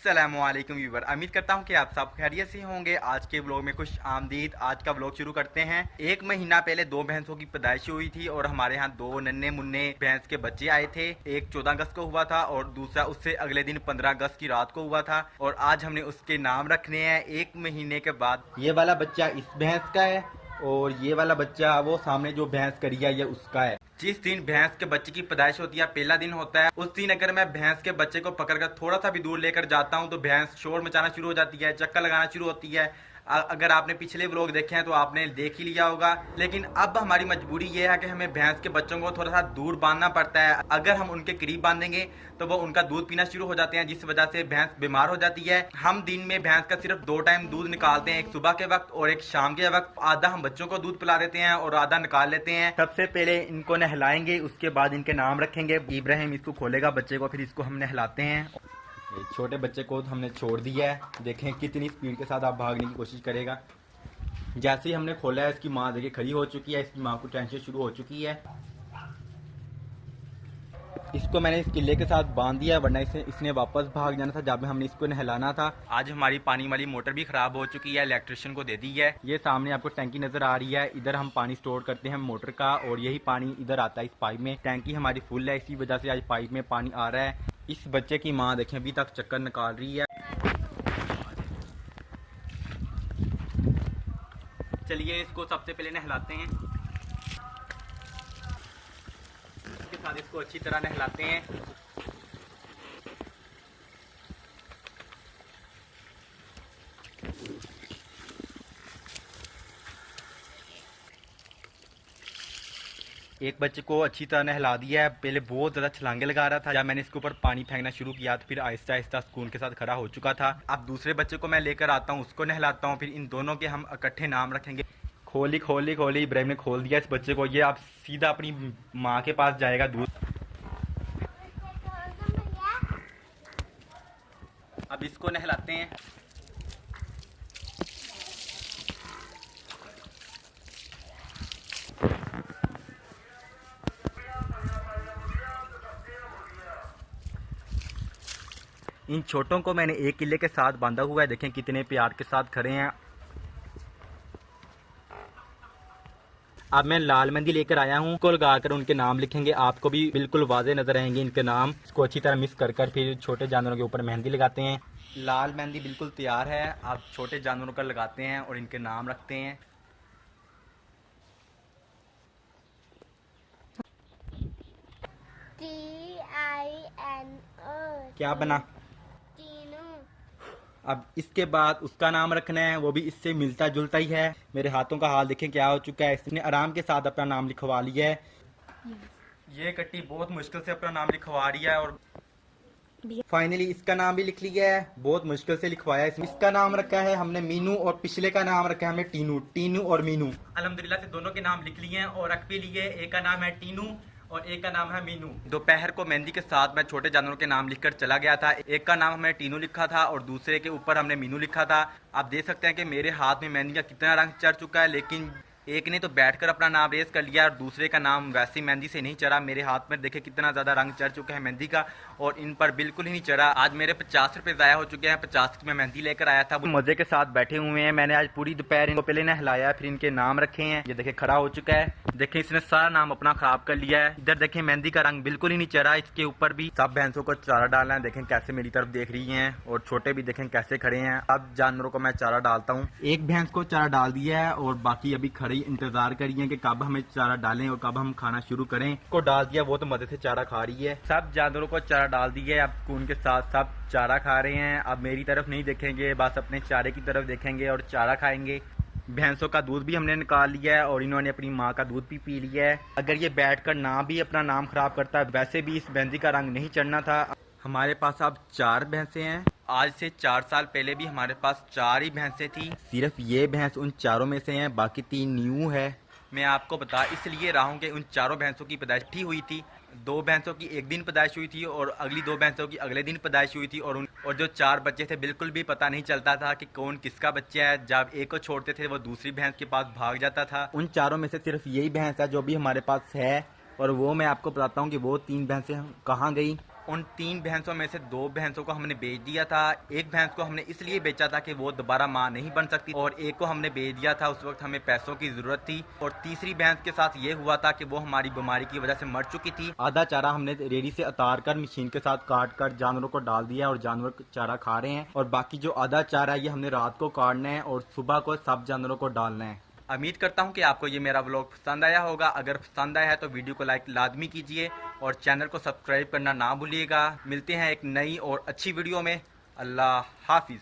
अस्सलामुअलैकुम व्यूवर, उम्मीद करता हूँ कि आप सब खैरियत से होंगे। आज के ब्लॉग में खुश आमदीद। आज का ब्लॉग शुरू करते हैं। एक महीना पहले दो भैंसों की पैदाइश हुई थी और हमारे यहाँ दो नन्हे मुन्ने भैंस के बच्चे आए थे। एक 14 अगस्त को हुआ था और दूसरा उससे अगले दिन 15 अगस्त की रात को हुआ था और आज हमने उसके नाम रखने हैं एक महीने के बाद। ये वाला बच्चा इस भैंस का है और ये वाला बच्चा वो सामने जो भैंस करी है ये उसका है। जिस दिन भैंस के बच्चे की पैदाइश होती है पहला दिन होता है, उस दिन अगर मैं भैंस के बच्चे को पकड़कर थोड़ा सा भी दूर लेकर जाता हूं तो भैंस शोर मचाना शुरू हो जाती है, चक्कर लगाना शुरू होती है। अगर आपने पिछले व्लॉग देखे हैं तो आपने देख ही लिया होगा। लेकिन अब हमारी मजबूरी ये है कि हमें भैंस के बच्चों को थोड़ा सा दूर बांधना पड़ता है। अगर हम उनके करीब बांधेंगे तो वो उनका दूध पीना शुरू हो जाते हैं, जिस वजह से भैंस बीमार हो जाती है। हम दिन में भैंस का सिर्फ 2 टाइम दूध निकालते हैं, एक सुबह के वक्त और एक शाम के वक्त। आधा हम बच्चों को दूध पिला देते हैं और आधा निकाल लेते हैं। सबसे पहले इनको नहलाएंगे, उसके बाद इनके नाम रखेंगे। इब्राहिम इसको खोलेगा बच्चे को, फिर इसको हम नहलाते हैं। छोटे बच्चे को हमने छोड़ दिया है, देखें कितनी स्पीड के साथ आप भागने की कोशिश करेगा। जैसे ही हमने खोला है इसकी माँ देखिए खड़ी हो चुकी है, इसकी माँ को टेंशन शुरू हो चुकी है। इसको मैंने इस किले के साथ बांध दिया है, वरना इसने वापस भाग जाना था जब हमने इसको नहलाना था। आज हमारी पानी वाली मोटर भी खराब हो चुकी है, इलेक्ट्रिशियन को दे दी है। ये सामने आपको टैंकी नजर आ रही है, इधर हम पानी स्टोर करते हैं मोटर का और यही पानी इधर आता है इस पाइप में। टैंकी हमारी फुल है, इसी वजह से आज पाइप में पानी आ रहा है। इस बच्चे की माँ देखें अभी तक चक्कर निकाल रही है। चलिए इसको सबसे पहले नहलाते हैं, इसके साथ इसको अच्छी तरह नहलाते हैं। एक बच्चे को अच्छी तरह नहला दिया है। पहले बहुत ज़्यादा छलांगे लगा रहा था, जब मैंने इसके ऊपर पानी फेंकना शुरू किया तो फिर आहिस्ता आहिस्ता सुकून के साथ खड़ा हो चुका था। अब दूसरे बच्चे को मैं लेकर आता हूँ, उसको नहलाता हूँ, फिर इन दोनों के हम इकट्ठे नाम रखेंगे। खोली खोली खोली, इब्राहिम ने खोल दिया इस बच्चे को। ये अब सीधा अपनी माँ के पास जाएगा दूध। अब इसको नहलाते हैं। इन छोटों को मैंने एक किले के साथ बांधा हुआ है, देखें कितने प्यार के साथ खड़े हैं। अब मैं लाल मेहंदी लेकर आया हूँ, को लगाकर उनके नाम लिखेंगे। आपको भी बिल्कुल वाज़े नजर आएंगे इनके नाम। इसको अच्छी तरह मिक्स कर फिर छोटे जानवरों के ऊपर मेहंदी लगाते हैं। लाल मेहंदी बिल्कुल तैयार है, आप छोटे जानवरों का लगाते हैं और इनके नाम रखते हैं। TINO क्या बना? टीनू। अब इसके बाद उसका नाम रखना है, वो भी इससे मिलता जुलता ही है। मेरे हाथों का हाल देखें क्या हो चुका है। इसने आराम के साथ अपना नाम लिखवा लिया है। ये कट्टी बहुत मुश्किल से अपना नाम लिखवा रही है और फाइनली इसका नाम भी लिख लिया है, बहुत मुश्किल से लिखवाया है। इसका नाम रखा है हमने मीनू और पिछले का नाम रखा है हमने टीनू। टीनू और मीनू अल्हम्दुलिल्लाह से दोनों के नाम लिख लिए हैं और रख भी लिए। एक का नाम है टीनू और एक का नाम है मीनू। दोपहर को मेहंदी के साथ मैं छोटे जानवरों के नाम लिखकर चला गया था। एक का नाम हमने टीनू लिखा था और दूसरे के ऊपर हमने मीनू लिखा था। आप देख सकते हैं कि मेरे हाथ में मेहंदी का कितना रंग चढ़ चुका है, लेकिन एक ने तो बैठकर अपना नाम रेस कर लिया और दूसरे का नाम वैसे मेहंदी से नहीं चढ़ा। मेरे हाथ में देखे कितना ज़्यादा रंग चढ़ चुका है मेहंदी का और इन पर बिल्कुल ही नहीं चढ़ा। आज मेरे 50 रुपये ज़ाया हो चुके हैं। 50 की मैं मेहंदी लेकर आया था, मज़े के साथ बैठे हुए हैं। मैंने आज पूरी दोपहर इनको पहले नहलाया, फिर इनके नाम रखे हैं। ये देखे खड़ा हो चुका है, देखें इसने सारा नाम अपना खराब कर लिया है। इधर देखें मेहंदी का रंग बिल्कुल ही नहीं चढ़ा इसके ऊपर भी। सब भैंसों को चारा डालना है, देखें कैसे मेरी तरफ देख रही हैं और छोटे भी देखें कैसे खड़े हैं। अब जानवरों को मैं चारा डालता हूँ। एक भैंस को चारा डाल दिया है और बाकी अभी खड़े इंतजार करिए कि कब हमें चारा डालें और कब हम खाना शुरू करें। को डाल दिया, वो तो मजे से चारा खा रही है। सब जानवरों को चारा डाल दिया है, अब सुकून के साथ सब चारा खा रहे हैं। अब मेरी तरफ नहीं देखेंगे, बस अपने चारे की तरफ देखेंगे और चारा खाएंगे। भैंसों का दूध भी हमने निकाल लिया है और इन्होंने अपनी माँ का दूध भी पी लिया है। अगर ये बैठकर ना भी अपना नाम खराब करता है, वैसे भी इस मेहंदी का रंग नहीं चढ़ना था। हमारे पास अब 4 भैंसें हैं। आज से 4 साल पहले भी हमारे पास 4 ही भैंसें थी। सिर्फ ये भैंस उन 4 में से हैं, बाकी 3 न्यू है। मैं आपको बता इसलिए रहा हूँ कि उन 4 भैंसों की पैदाइश ठीक हुई थी। 2 भैंसों की एक दिन पैदाइश हुई थी और अगली 2 भैंसों की अगले दिन पैदाइश हुई थी और जो 4 बच्चे थे बिल्कुल भी पता नहीं चलता था कि कौन किसका बच्चा है। जब एक को छोड़ते थे वो दूसरी भैंस के पास भाग जाता था। उन 4 में से सिर्फ यही भैंस है जो भी हमारे पास है और वो मैं आपको बताता हूँ कि वो 3 भैंसें कहाँ गई। उन 3 भैंसों में से 2 भैंसों को हमने बेच दिया था। एक भैंस को हमने इसलिए बेचा था कि वो दोबारा माँ नहीं बन सकती, और एक को हमने बेच दिया था, उस वक्त हमें पैसों की ज़रूरत थी। और तीसरी भैंस के साथ ये हुआ था कि वो हमारी बीमारी की वजह से मर चुकी थी। आधा चारा हमने रेडी से उतार कर मशीन के साथ काट कर जानवरों को डाल दिया और जानवर चारा खा रहे हैं, और बाकी जो आधा चारा है ये हमने रात को काटना है और सुबह को सब जानवरों को डालना है। उम्मीद करता हूँ कि आपको ये मेरा व्लॉग पसंद आया होगा। अगर पसंद आया है तो वीडियो को लाइक लाजमी कीजिए और चैनल को सब्सक्राइब करना ना भूलिएगा। मिलते हैं एक नई और अच्छी वीडियो में। अल्लाह हाफिज़।